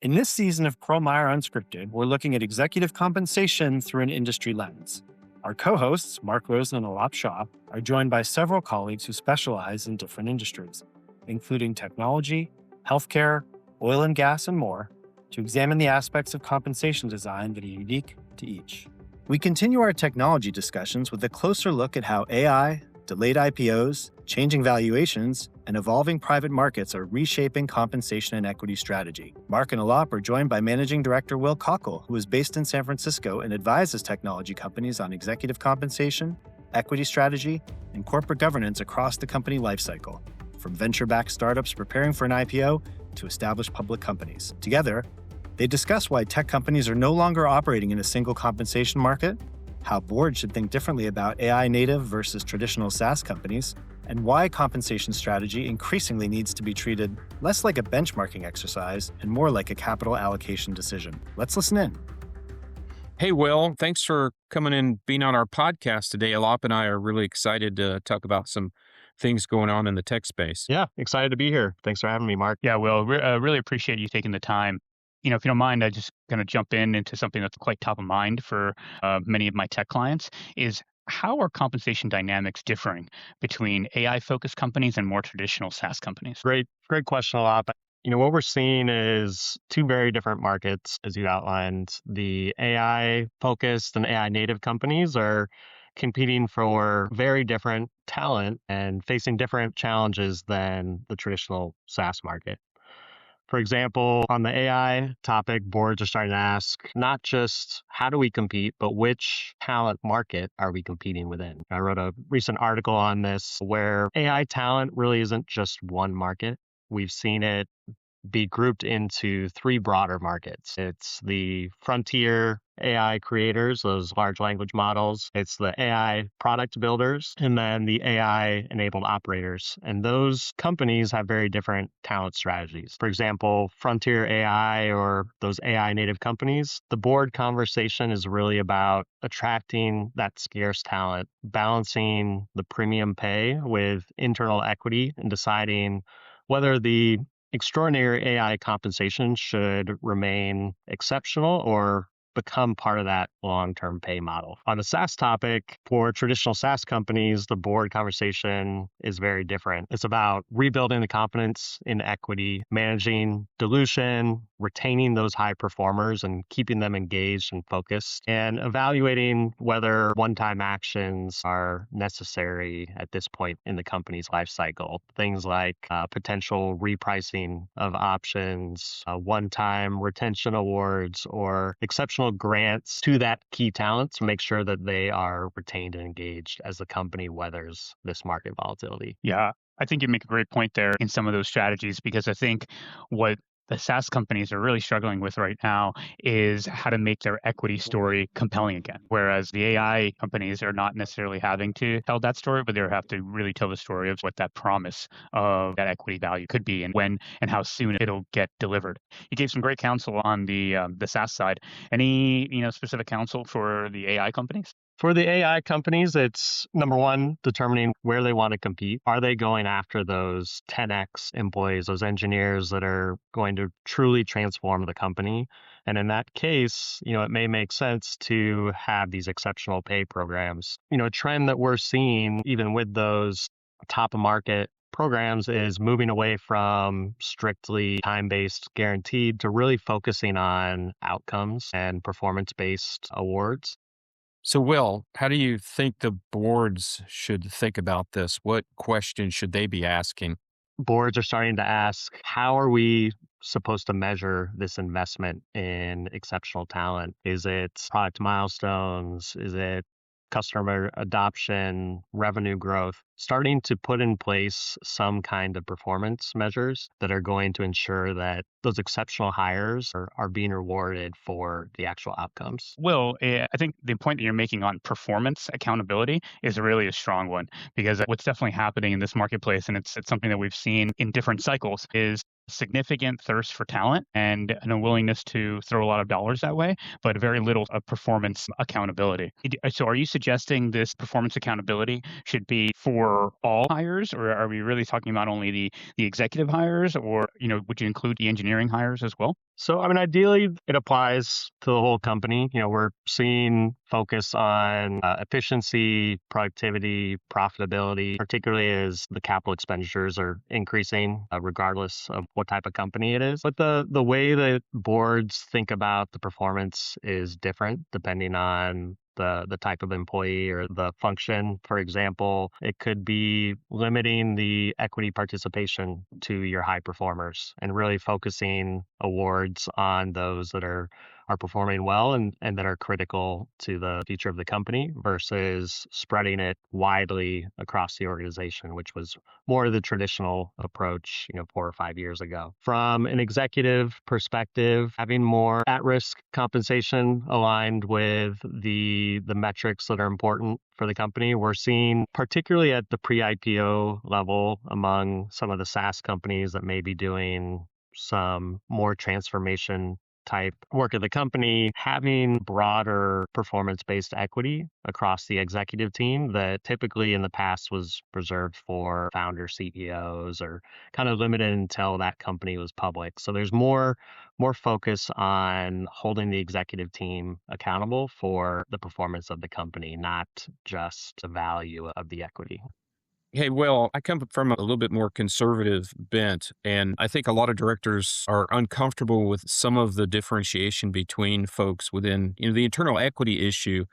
In this season of Pearl Meyer Unscripted, we're looking at executive compensation through an industry lens. Our co-hosts, Mark Rosen and Aalap Shah, are joined by several colleagues who specialize in different industries, including technology, healthcare, oil and gas, and more, to examine the aspects of compensation design that are unique to each. We continue our technology discussions with a closer look at how AI, delayed IPOs, changing valuations, and evolving private markets are reshaping compensation and equity strategy. Mark and Aalap are joined by Managing Director Will Cockle, who is based in San Francisco and advises technology companies on executive compensation, equity strategy, and corporate governance across the company lifecycle, from venture-backed startups preparing for an IPO to established public companies. Together, they discuss why tech companies are no longer operating in a single compensation market, how boards should think differently about AI native versus traditional SaaS companies, and why compensation strategy increasingly needs to be treated less like a benchmarking exercise and more like a capital allocation decision. Let's listen in. Hey, Will, thanks for coming in, being on our podcast today. Aalap and I are really excited to talk about some things going on in the tech space. Yeah, excited to be here. Thanks for having me, Mark. Yeah, Will, really appreciate you taking the time. If you don't mind, I just going to jump into something that's quite top of mind for many of my tech clients is how are compensation dynamics differing between AI-focused companies and more traditional SaaS companies? Great question, Aalap. What we're seeing is two very different markets, as you outlined. The AI-focused and AI-native companies are competing for very different talent and facing different challenges than the traditional SaaS market. For example, on the AI topic, boards are starting to ask not just how do we compete, but which talent market are we competing within? I wrote a recent article on this where AI talent really isn't just one market. We've seen it be grouped into three broader markets. It's the frontier AI creators, those large language models. It's the AI product builders, and then the AI-enabled operators. And those companies have very different talent strategies. For example, frontier AI or those AI-native companies, the board conversation is really about attracting that scarce talent, balancing the premium pay with internal equity, and deciding whether the extraordinary AI compensation should remain exceptional or become part of that long-term pay model. On the SaaS topic, for traditional SaaS companies, the board conversation is very different. It's about rebuilding the confidence in equity, managing dilution, retaining those high performers and keeping them engaged and focused, and evaluating whether one-time actions are necessary at this point in the company's life cycle. Things like potential repricing of options, one-time retention awards, or exceptional grants to that key talent to make sure that they are retained and engaged as the company weathers this market volatility. Yeah, I think you make a great point there in some of those strategies, because I think what the SaaS companies are really struggling with right now is how to make their equity story compelling again. Whereas the AI companies are not necessarily having to tell that story, but they have to really tell the story of what that promise of that equity value could be and when and how soon it'll get delivered. You gave some great counsel on the SaaS side. Any specific counsel for the AI companies? For the AI companies, it's number one, determining where they want to compete. Are they going after those 10x employees, those engineers that are going to truly transform the company? And in that case, it may make sense to have these exceptional pay programs. A trend that we're seeing, even with those top of market programs, is moving away from strictly time-based guaranteed to really focusing on outcomes and performance-based awards. So, Will, how do you think the boards should think about this? What questions should they be asking? Boards are starting to ask, how are we supposed to measure this investment in exceptional talent? Is it product milestones? Is it customer adoption, revenue growth? Starting to put in place some kind of performance measures that are going to ensure that those exceptional hires are being rewarded for the actual outcomes. Will, I think the point that you're making on performance accountability is really a strong one, because what's definitely happening in this marketplace, and it's something that we've seen in different cycles, is significant thirst for talent and a willingness to throw a lot of dollars that way, but very little of performance accountability. So are you suggesting this performance accountability should be for all hires, or are we really talking about only the executive hires, or would you include the engineering hires as well? So, I mean, ideally, it applies to the whole company. We're seeing focus on efficiency, productivity, profitability, particularly as the capital expenditures are increasing, regardless of what type of company it is. But the way that boards think about the performance is different depending on the type of employee or the function. For example, it could be limiting the equity participation to your high performers and really focusing awards on those that are performing well and that are critical to the future of the company versus spreading it widely across the organization, which was more of the traditional approach, 4 or 5 years ago. From an executive perspective, having more at-risk compensation aligned with the metrics that are important for the company. We're seeing, particularly at the pre-IPO level, among some of the SaaS companies that may be doing some more transformation type work at the company, having broader performance-based equity across the executive team that typically in the past was reserved for founder CEOs or kind of limited until that company was public. So there's more focus on holding the executive team accountable for the performance of the company, not just the value of the equity. Hey, Will, I come from a little bit more conservative bent, and I think a lot of directors are uncomfortable with some of the differentiation between folks within, the internal equity issue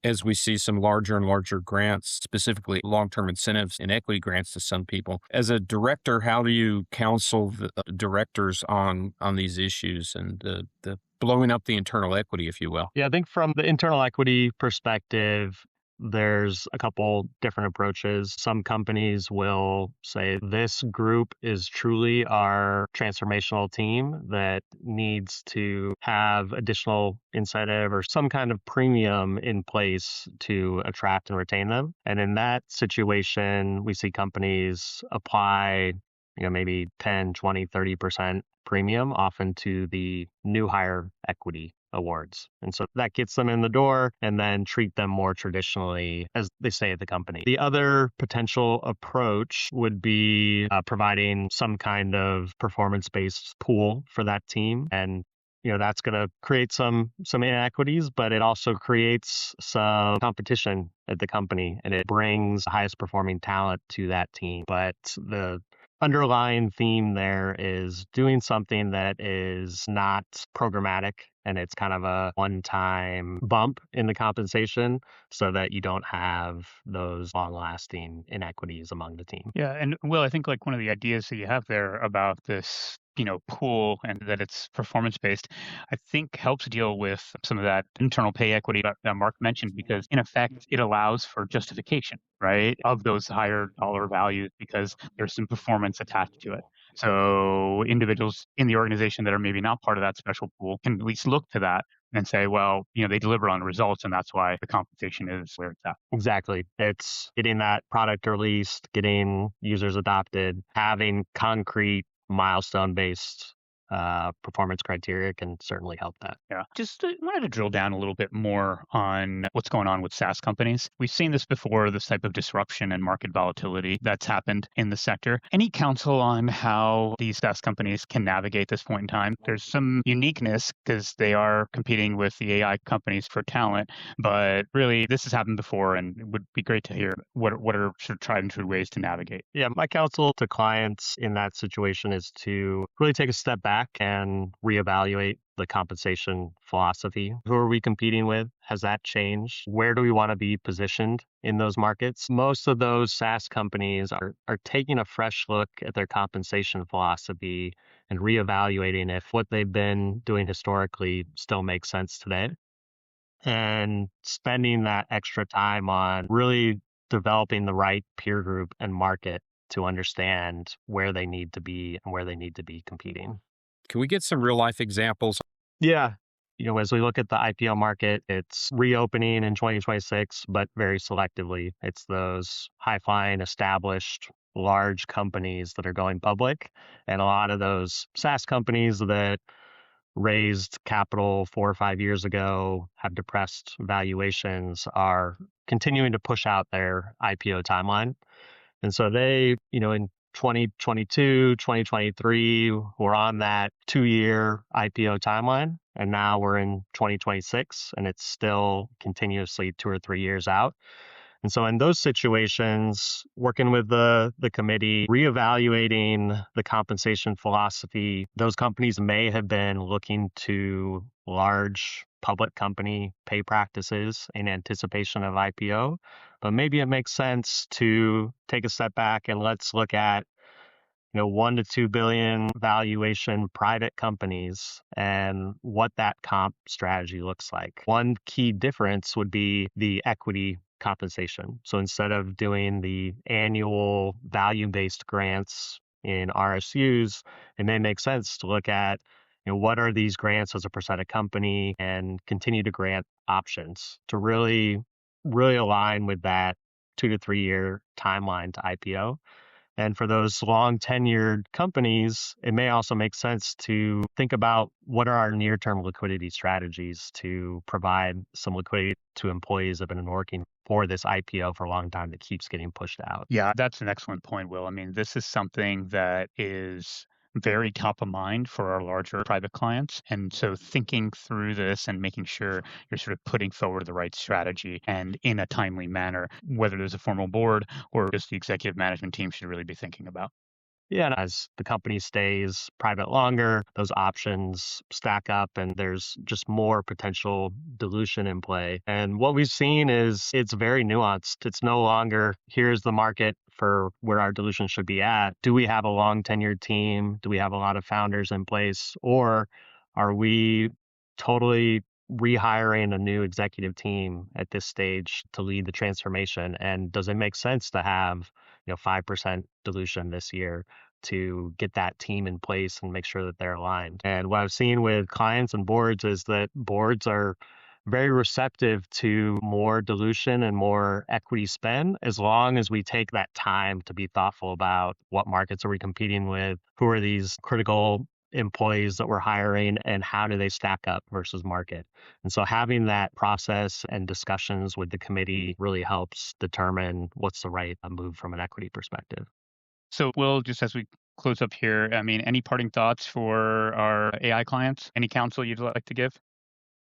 as we see some larger and larger grants, specifically long-term incentives and equity grants to some people. As a director, how do you counsel the directors on these issues and the blowing up the internal equity, if you will? Yeah, I think from the internal equity perspective, there's a couple different approaches. Some companies will say this group is truly our transformational team that needs to have additional incentive or some kind of premium in place to attract and retain them. And in that situation, we see companies apply maybe 10, 20, 30% premium often to the new hire equity awards. And so that gets them in the door and then treat them more traditionally, as they say at the company. The other potential approach would be providing some kind of performance-based pool for that team. And that's going to create some inequities, but it also creates some competition at the company and it brings the highest performing talent to that team. But the underlying theme there is doing something that is not programmatic and it's kind of a one-time bump in the compensation so that you don't have those long-lasting inequities among the team. Yeah, and Will, I think like one of the ideas that you have there about this pool and that it's performance based, I think helps deal with some of that internal pay equity that Mark mentioned, because in effect, it allows for justification, right, of those higher dollar values because there's some performance attached to it. So individuals in the organization that are maybe not part of that special pool can at least look to that and say, well, they deliver on the results and that's why the compensation is where it's at. Exactly. It's getting that product released, getting users adopted, having concrete milestone-based performance criteria can certainly help that. Yeah. Just wanted to drill down a little bit more on what's going on with SaaS companies. We've seen this before, this type of disruption and market volatility that's happened in the sector. Any counsel on how these SaaS companies can navigate this point in time? There's some uniqueness because they are competing with the AI companies for talent, but really this has happened before and it would be great to hear what are sort of tried and true ways to navigate. Yeah, my counsel to clients in that situation is to really take a step back and reevaluate the compensation philosophy. Who are we competing with? Has that changed? Where do we want to be positioned in those markets? Most of those SaaS companies are taking a fresh look at their compensation philosophy and reevaluating if what they've been doing historically still makes sense today. And spending that extra time on really developing the right peer group and market to understand where they need to be and where they need to be competing. Can we get some real life examples? Yeah. As we look at the IPO market, it's reopening in 2026, but very selectively. It's those high-flying, established large companies that are going public. And a lot of those SaaS companies that raised capital 4 or 5 years ago, have depressed valuations, are continuing to push out their IPO timeline. And so they, in 2022, 2023, we're on that 2-year IPO timeline. And now we're in 2026, and it's still continuously 2 or 3 years out. And so in those situations, working with the committee, reevaluating the compensation philosophy, those companies may have been looking to large public company pay practices in anticipation of IPO, but maybe it makes sense to take a step back and let's look at 1 to 2 billion valuation private companies and what that comp strategy looks like. One key difference would be the equity compensation. So instead of doing the annual value-based grants in RSUs, it may make sense to look at what are these grants as a percent of company and continue to grant options to really align with that 2 to 3 year timeline to IPO. And for those long tenured companies, it may also make sense to think about what are our near-term liquidity strategies to provide some liquidity to employees that have been working for this IPO for a long time that keeps getting pushed out. Yeah, that's an excellent point, Will. I mean, this is something that is very top of mind for our larger private clients. And so thinking through this and making sure you're sort of putting forward the right strategy and in a timely manner, whether there's a formal board or just the executive management team should really be thinking about. Yeah, and as the company stays private longer, those options stack up and there's just more potential dilution in play. And what we've seen is it's very nuanced. It's no longer, here's the market for where our dilution should be at. Do we have a long tenured team? Do we have a lot of founders in place? Or are we totally rehiring a new executive team at this stage to lead the transformation? And does it make sense to have 5% dilution this year to get that team in place and make sure that they're aligned? And what I've seen with clients and boards is that boards are very receptive to more dilution and more equity spend, as long as we take that time to be thoughtful about what markets are we competing with, who are these critical employees that we're hiring, and how do they stack up versus market. And so having that process and discussions with the committee really helps determine what's the right move from an equity perspective. So, Will, just as we close up here, I mean, any parting thoughts for our AI clients? Any counsel you'd like to give?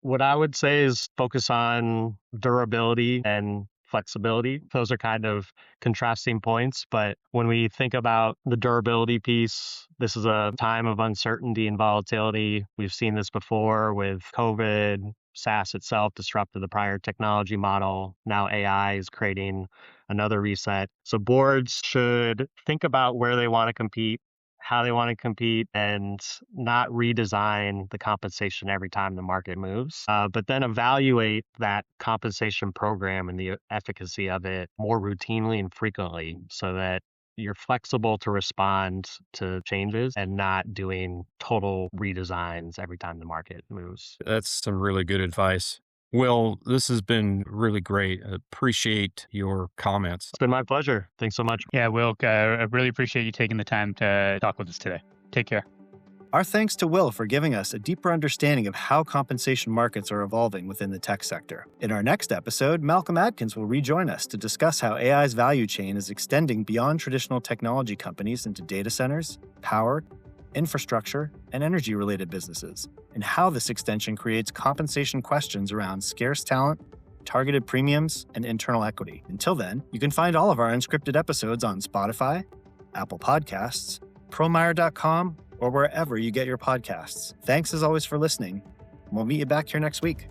What I would say is focus on durability and flexibility. Those are kind of contrasting points, but when we think about the durability piece, this is a time of uncertainty and volatility. We've seen this before with COVID. SaaS itself disrupted the prior technology model. Now AI is creating another reset. So boards should think about where they want to compete, how they want to compete, and not redesign the compensation every time the market moves, but then evaluate that compensation program and the efficacy of it more routinely and frequently so that you're flexible to respond to changes and not doing total redesigns every time the market moves. That's some really good advice. Will, this has been really great. I appreciate your comments. It's been my pleasure. Thanks so much. Yeah, Will, I really appreciate you taking the time to talk with us today. Take care. Our thanks to Will for giving us a deeper understanding of how compensation markets are evolving within the tech sector. In our next episode, Malcolm Adkins will rejoin us to discuss how AI's value chain is extending beyond traditional technology companies into data centers, power, infrastructure, and energy-related businesses, and how this extension creates compensation questions around scarce talent, targeted premiums, and internal equity. Until then, you can find all of our unscripted episodes on Spotify, Apple Podcasts, pearlmeyer.com, or wherever you get your podcasts. Thanks as always for listening. We'll meet you back here next week.